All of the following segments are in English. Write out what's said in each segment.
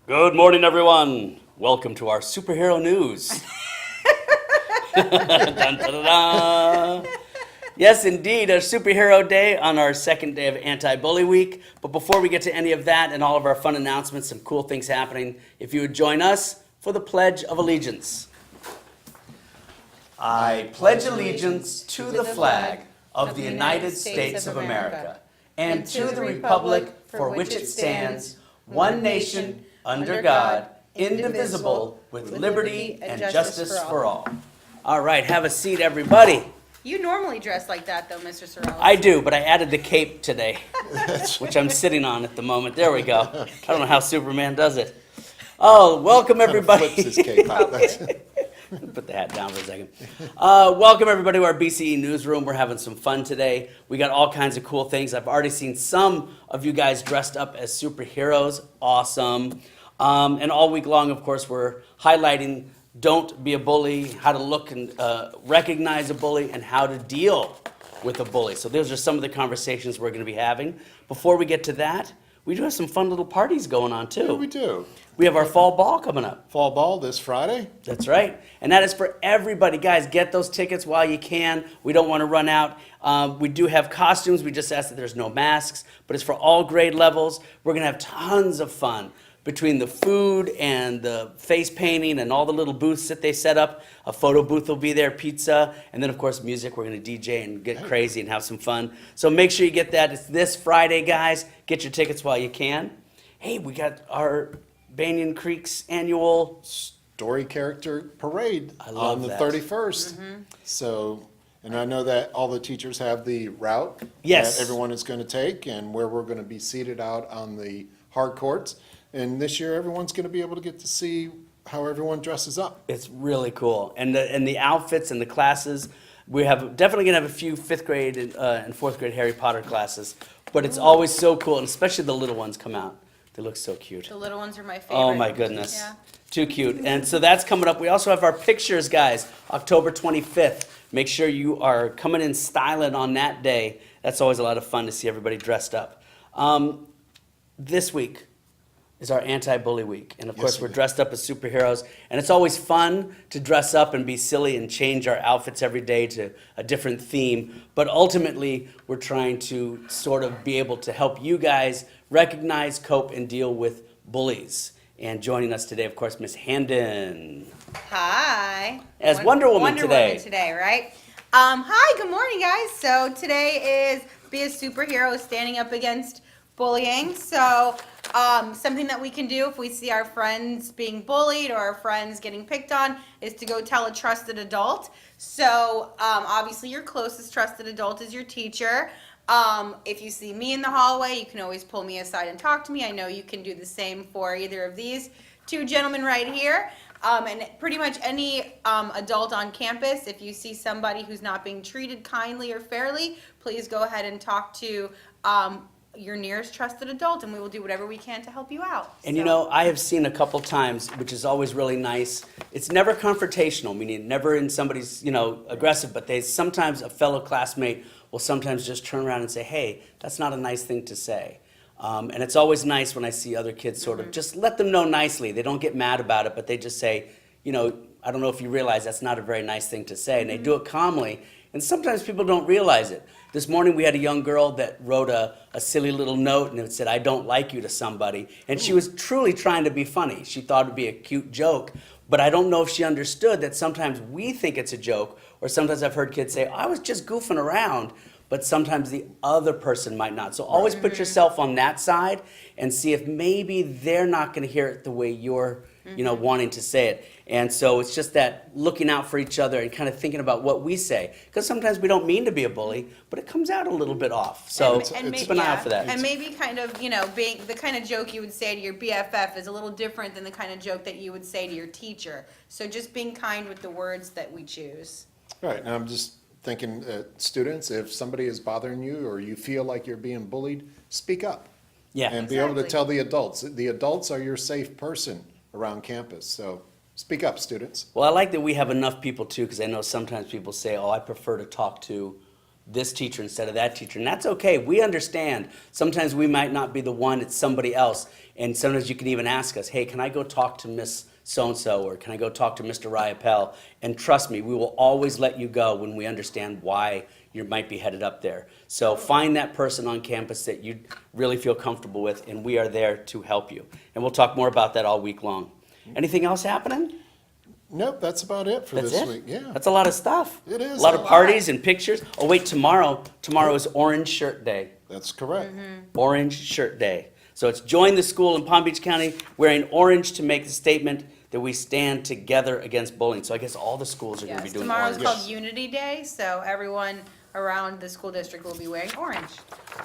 Good morning, everyone. Welcome to our superhero news. Dun, dun, dun, dun. Yes, indeed, a superhero day on our second day of Anti-Bully Week. But before we get to any of that and all of our fun announcements, some cool things happening, if you would join us for the Pledge of Allegiance. I pledge allegiance to the flag of the United States of America and to the republic for which it stands, one nation, under God, indivisible, with liberty and justice for all. All right, have a seat, everybody. You normally dress like that, though, Mr. Sorrells. I do, but I added the cape today, which I'm sitting on at the moment. There we go. I don't know how Superman does it. Oh, welcome, everybody. Flips his cape out. Put the hat down for a second. Welcome, everybody, to our BCE newsroom. We're having some fun today. We got all kinds of cool things. I've already seen some of you guys dressed up as superheroes. Awesome. And all week long, of course, we're highlighting don't be a bully, how to look and recognize a bully, and how to deal with a bully. So those are some of the conversations we're going to be having. Before we get to that, we do have some fun little parties going on, too. Yeah, we do. We have our fall ball coming up. Fall ball this Friday. That's right. And that is for everybody. Guys, get those tickets while you can. We don't want to run out. We do have costumes. We just ask that there's no masks, but it's for all grade levels. We're going to have tons of fun between the food and the face painting and all the little booths that they set up. A photo booth will be there, pizza, and then, of course, music. We're going to DJ and get crazy and have some fun. So make sure you get that. It's this Friday, guys. Get your tickets while you can. Hey, we got our Banyan Creek's annual Story character parade on the that. 31st. So, and I know that all the teachers have the route Yes. that everyone is going to take and where we're going to be seated out on the hard courts. And this year, everyone's going to be able to get to see how everyone dresses up. It's really cool. And the outfits and the classes, we have definitely going to have a few 5th grade and 4th grade Harry Potter classes. But it's always so cool, and especially the little ones come out. They look so cute. The little ones are my favorite. Oh my goodness. Yeah. Too cute. And so that's coming up. We also have our pictures, guys, October 25th. Make sure you are coming in styling on that day. That's always a lot of fun to see everybody dressed up. This week is our anti-bully week. And of course, Yes, we're it is. dressed up as superheroes. And it's always fun to dress up and be silly and change our outfits every day to a different theme. But ultimately, we're trying to sort of be able to help you guys recognize, cope, and deal with bullies. And joining us today, of course, Miss Hamden. Hi. As Wonder Woman today. Woman today, right? Hi, good morning, guys. So today is Be a Superhero Standing Up Against Bullying. So something that we can do if we see our friends being bullied or our friends getting picked on is to go tell a trusted adult. So obviously your closest trusted adult is your teacher. If you see me in the hallway, you can always pull me aside and talk to me. I know you can do the same for either of these two gentlemen right here. And pretty much any adult on campus, if you see somebody who's not being treated kindly or fairly, please go ahead and talk to your nearest trusted adult, and we will do whatever we can to help you out. And you know, I have seen a couple times, which is always really nice. It's never confrontational, meaning never in somebody's, aggressive, but sometimes a fellow classmate will sometimes just turn around and say, hey, that's not a nice thing to say. And it's always nice when I see other kids sort of just let them know nicely. They don't get mad about it, but they just say, I don't know if you realize that's not a very nice thing to say. And they do it calmly. And sometimes people don't realize it. This morning we had a young girl that wrote a silly little note and it said, I don't like you to somebody. And she was truly trying to be funny. She thought it would be a cute joke. But I don't know if she understood that sometimes we think it's a joke, or sometimes I've heard kids say, I was just goofing around. But sometimes the other person might not. So always put yourself on that side and see if maybe they're not going to hear it the way you're, wanting to say it. And so it's just that looking out for each other and kind of thinking about what we say. Because sometimes we don't mean to be a bully, but it comes out a little bit off. So keep an eye out for that. And maybe kind of, being the kind of joke you would say to your BFF is a little different than the kind of joke that you would say to your teacher. So just being kind with the words that we choose. All right, and I'm just thinking, students, if somebody is bothering you or you feel like you're being bullied, speak up. Yeah. And be able to Exactly. tell the adults. The adults are your safe person around campus. So speak up, students. Well, I like that we have enough people too, because I know sometimes people say, oh, I prefer to talk to this teacher instead of that teacher. And that's okay. We understand. Sometimes we might not be the one, it's somebody else. And sometimes you can even ask us, hey, can I go talk to Miss so-and-so, or can I go talk to Mr. Riapel? And trust me, we will always let you go when we understand why you might be headed up there. So find that person on campus that you really feel comfortable with, and we are there to help you. And we'll talk more about that all week long. Anything else happening? Nope, that's about it for That's this it? week, yeah. That's a lot of stuff. It is A lot a of lot. parties and pictures. Oh, wait, tomorrow is Orange Shirt Day. That's correct. Orange Shirt Day. So it's join the school in Palm Beach County wearing orange to make the statement that we stand together against bullying. So I guess all the schools are going to be Yes, doing tomorrow's orange. called Unity Day, so everyone around the school district will be wearing orange.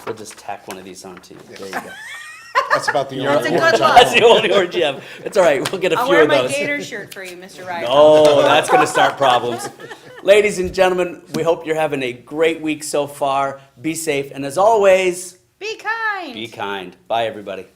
We'll just tack one of these onto you. There you go. That's about the That's only a one. good That's one. the only orange you have. It's all right. We'll get a I'll few wear of my those. gator shirt for you, Mr. Ryan. Oh, that's going to start problems. Ladies and gentlemen, we hope you're having a great week so far. Be safe, and as always, Be kind. be kind. Bye, everybody.